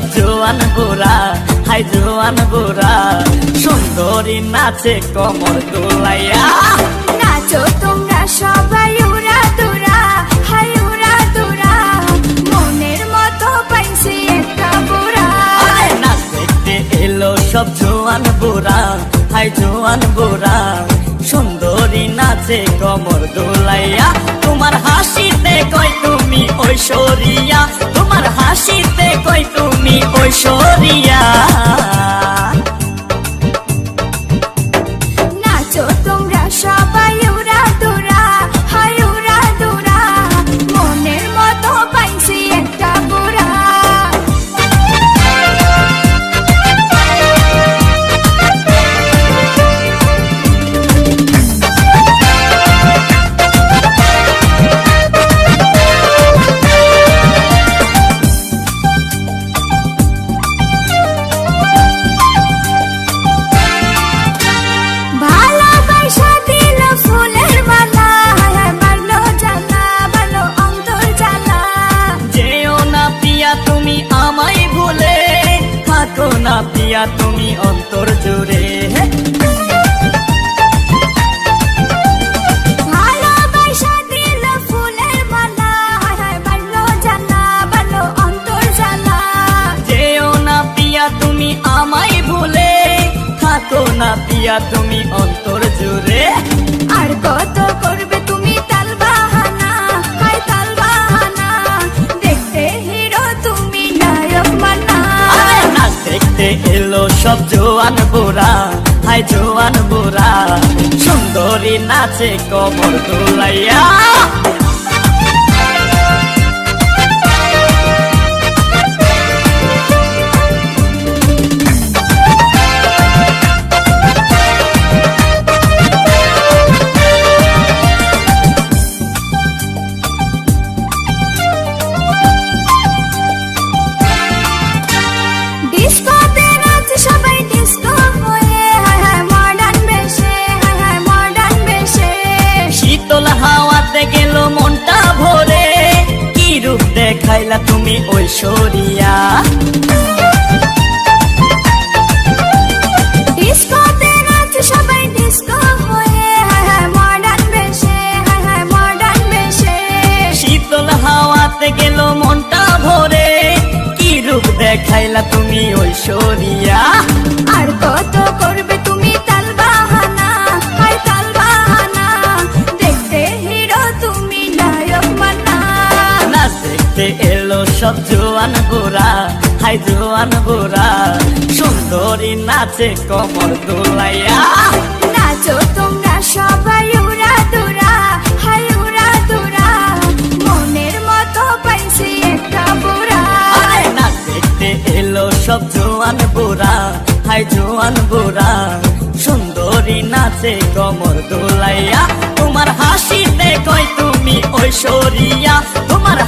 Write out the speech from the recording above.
সব জোয়ান বুড়া, হাই জোয়ান বুড়া, সুন্দরী নাচে কমর দোলাইয়া। নাচো তোমরা সবাই উড়া দুরা, হাই উড়া দুরা, মনের মতো পাইছি একটা বুড়া। নাচ দেখতে এলো সব জোয়ান বুড়া, হাই জোয়ান বুড়া, সুন্দরী নাচে কমর দোলাইয়া। তোমার হাসিতে কই তুমি ঐশ্বরিয়া, তোমার হাসিতে কই তুমি ঐশ্বরিয়া। নাচো তোমরা সবাই উড়া দুরা, হাই উড়া দুরা, মনের মতো পাইছি একটা বুড়া। ভালোবাসা দিল ফুলের মালা, মারলো জ্বালা, ভালো অন্তর জ্বালা। যেও না পিয়া তুমি আমায় ভুলে, থাকো না পিয়া তুমি অন্তর জুড়ে। ভালোবাসা দিল ফুলের মালা, মারলো জ্বালা, ভালো অন্তর জ্বালা। যেও না পিয়া তুমি আমায় ভুলে, থাকো না পিয়া তুমি অন্তর জুড়ে। আর কত করবে তুমি তাল বাহানা, হাই তাল বাহানা, দেখতে হিরো তুমি নায়ক মানা। নাচ দেখতে এলো সব জোয়ান বুড়া, হাই জোয়ান বুড়া, সুন্দরী নাচে কমর দোলাইয়া। ডিস্কোতে নাচে সবাই ডিস্কো হয়ে, মডার্ন বেশে, মডার্ন বেশে। শীতল হাওয়াতে গেল মনটা ভরে, কি রূপ দেখাইলা তুমি ঐশ্বরিয়া। ডিস্কোতে নাচে সবাই ডিস্কো হয়ে, মডার্ন বেশে, মডার্ন বেশে। শীতল হাওয়াতে গেল মনটা ভরে, কি রূপ দেখাইলা তুমি ঐশ্বরিয়া। আর কত করবে তুমি তাল বাহানা, হাই তাল বাহানা, দেখতে হিরো তুমি নায়ক মানা। নাচ দেখতে এলো সব জোয়ান বুড়া, হাই জোয়ান বুড়া, সুন্দরী নাচে কমর দোলাইয়া। নাচো তোমরা সবাই উড়া দুরা, হাই উড়া দুরা, মনের মতো পাইছি একটা বুড়া। নাচ দেখতে এলো সব জোয়ান বুড়া, হাই জোয়ান বুড়া, সুন্দরী নাচে কমর দোলাইয়া। তোমার হাসিতে কই তুমি ঐশ্বরিয়া, তোমার